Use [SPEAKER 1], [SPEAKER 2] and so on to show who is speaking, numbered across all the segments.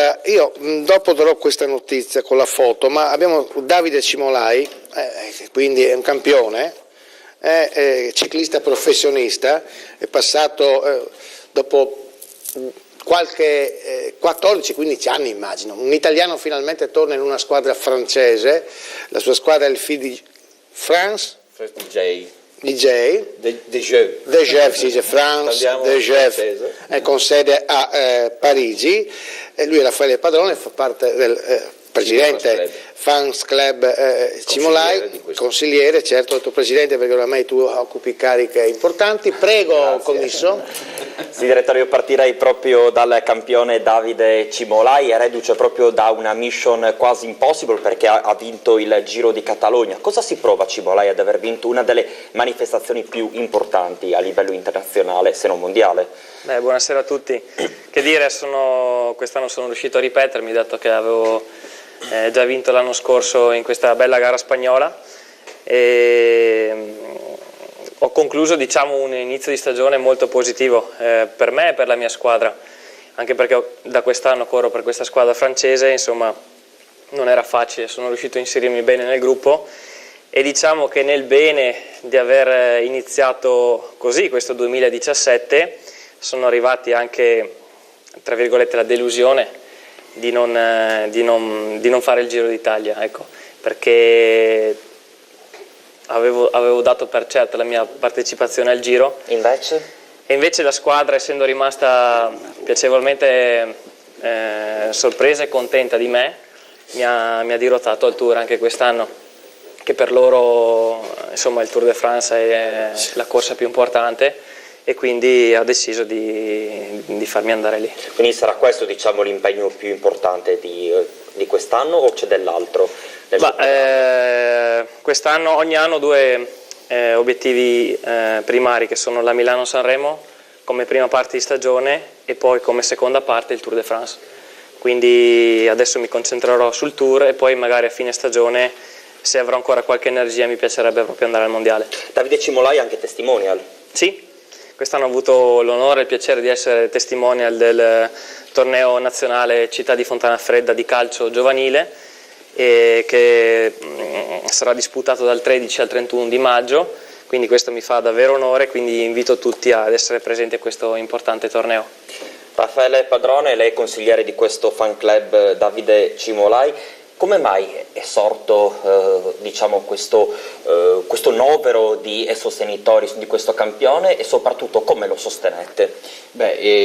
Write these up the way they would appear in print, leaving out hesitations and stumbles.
[SPEAKER 1] Allora, io dopo darò questa notizia con la foto, ma abbiamo Davide Cimolai, quindi è un campione, è ciclista professionista, è passato dopo qualche 14-15 anni, immagino. Un italiano finalmente torna in una squadra francese, la sua squadra è il FIS de France. De Jeux, si dice France, De Jeux, con sede a Parigi. E lui è Raffaele Padrone, fa parte del presidente Fans Club Cimolai, consigliere, certo, detto presidente perché oramai tu occupi cariche importanti. Prego. Grazie. Commisso.
[SPEAKER 2] Sì, direttore, io partirei proprio dal campione Davide Cimolai, reduce proprio da una mission quasi impossible perché ha vinto il Giro di Catalogna. Cosa si prova Cimolai ad aver vinto una delle manifestazioni più importanti a livello internazionale, se non mondiale?
[SPEAKER 3] Buonasera a tutti. Che dire, quest'anno sono riuscito a ripetermi, dato che avevo già vinto l'anno scorso in questa bella gara spagnola, e ho concluso, diciamo, un inizio di stagione molto positivo per me e per la mia squadra, anche perché da quest'anno corro per questa squadra francese, insomma non era facile, sono riuscito a inserirmi bene nel gruppo e diciamo che nel bene di aver iniziato così questo 2017 sono arrivati anche, tra virgolette, la delusione di non fare il Giro d'Italia, ecco, perché avevo dato per certa la mia partecipazione al Giro. E invece la squadra, essendo rimasta piacevolmente sorpresa e contenta di me, mi ha dirottato al Tour anche quest'anno, che per loro, insomma, il Tour de France è la corsa più importante, e quindi ha deciso di farmi andare lì.
[SPEAKER 2] Quindi sarà questo, diciamo, l'impegno più importante di quest'anno, o c'è dell'altro?
[SPEAKER 3] Quest'anno, ogni anno, due obiettivi primari, che sono la Milano-Sanremo come prima parte di stagione e poi come seconda parte il Tour de France. Quindi adesso mi concentrerò sul Tour e poi magari a fine stagione, se avrò ancora qualche energia, mi piacerebbe proprio andare al Mondiale.
[SPEAKER 2] Davide Cimolai è anche testimonial?
[SPEAKER 3] Sì. Quest'anno ho avuto l'onore e il piacere di essere testimonial del torneo nazionale Città di Fontana Fredda di calcio giovanile, che sarà disputato dal 13 al 31 di maggio, quindi questo mi fa davvero onore, quindi invito tutti ad essere presenti a questo importante torneo.
[SPEAKER 2] Raffaele Padrone, lei è consigliere di questo fan club Davide Cimolai. Come mai è sorto diciamo, questo novero di sostenitori di questo campione e soprattutto come lo sostenete?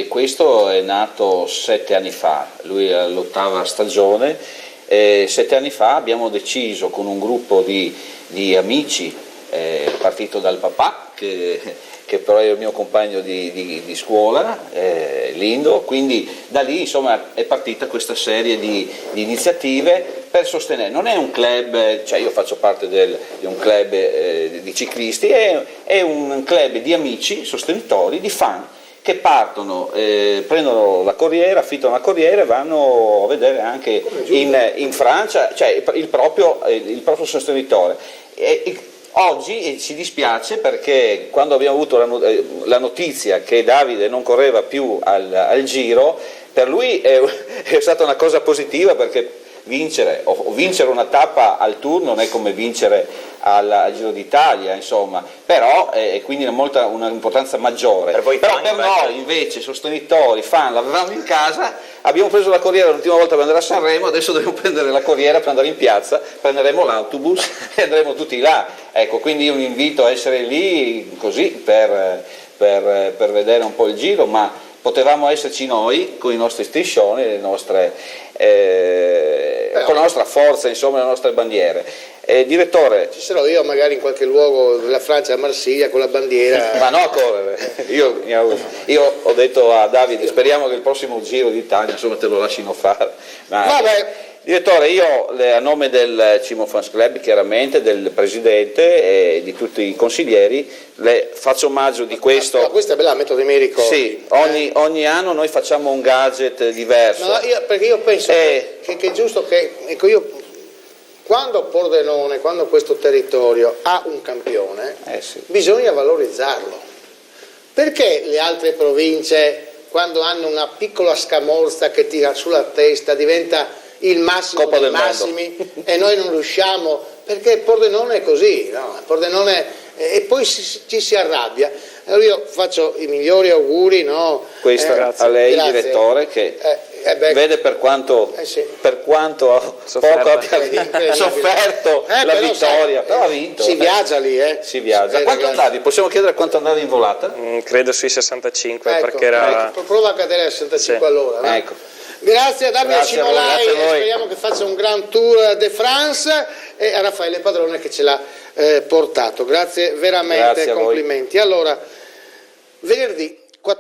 [SPEAKER 4] Questo è nato 7 anni fa, lui è all'8ª stagione. 7 anni fa abbiamo deciso con un gruppo di amici, partito dal papà, che però è il mio compagno di scuola, Lindo, quindi da lì insomma è partita questa serie di iniziative per sostenere. Non è un club, cioè io faccio parte di un club di ciclisti, è un club di amici, sostenitori, di fan che partono, prendono la corriera, affittano la corriera e vanno a vedere anche in Francia, cioè il proprio sostenitore. Oggi ci dispiace perché quando abbiamo avuto la notizia che Davide non correva più al Giro, per lui è stata una cosa positiva, perché vincere una tappa al Tour non è come vincere al Giro d'Italia, insomma, però è quindi un'importanza maggiore. Però per noi invece sostenitori, fan, l'avevamo in casa, abbiamo preso la corriera l'ultima volta per andare a Sanremo, adesso dobbiamo prendere la corriera per andare in piazza, prenderemo l'autobus e andremo tutti là. Ecco, quindi un invito a essere lì così per vedere un po' il Giro, ma potevamo esserci noi con i nostri striscioni, con la nostra forza, insomma, le nostre bandiere. Direttore,
[SPEAKER 1] ci sarò io magari in qualche luogo della Francia, a Marsiglia, con la bandiera.
[SPEAKER 4] Ma no, a correre. Io ho detto a Davide, speriamo che il prossimo Giro d'Italia insomma te lo lasciano fare.
[SPEAKER 1] Vabbè.
[SPEAKER 4] Direttore, io a nome del Cimo Fans Club, chiaramente del presidente e di tutti i consiglieri, le faccio omaggio di questo.
[SPEAKER 1] No, questa è bella, metto dei miei ricordi.
[SPEAKER 4] Sì, ogni anno noi facciamo un gadget diverso.
[SPEAKER 1] No, perché io penso che è giusto che, ecco, io quando Pordenone, quando questo territorio ha un campione, bisogna valorizzarlo. Perché le altre province quando hanno una piccola scamorza che tira sulla testa, diventa il massimo
[SPEAKER 4] Coppa
[SPEAKER 1] dei
[SPEAKER 4] del mondo.
[SPEAKER 1] massimi e noi non riusciamo, perché Pordenone è così, no? Pordenone, e poi ci si arrabbia. Allora io faccio i migliori auguri, no?
[SPEAKER 4] Questo a lei,
[SPEAKER 1] grazie.
[SPEAKER 4] direttore, che vede per quanto,
[SPEAKER 1] sì.
[SPEAKER 4] per quanto poco abbia sofferto la
[SPEAKER 1] però,
[SPEAKER 4] vittoria,
[SPEAKER 1] sai,
[SPEAKER 4] però ha vinto.
[SPEAKER 1] Si viaggia lì,
[SPEAKER 4] Si viaggia. Quanto andavi? Possiamo chiedere quanto andavi in volata?
[SPEAKER 3] Credo sui 65,
[SPEAKER 1] Ecco,
[SPEAKER 3] perché era...
[SPEAKER 1] prova a cadere a 65
[SPEAKER 3] Sì.
[SPEAKER 1] all'ora. No?
[SPEAKER 4] Ecco.
[SPEAKER 1] Grazie a Davide
[SPEAKER 4] Grazie a voi,
[SPEAKER 1] Cimolai,
[SPEAKER 4] grazie a voi.
[SPEAKER 1] speriamo che faccia un Grand Tour de France, e a Raffaele Padrone che ce l'ha portato. Grazie veramente,
[SPEAKER 4] Grazie a voi.
[SPEAKER 1] complimenti. Allora, venerdì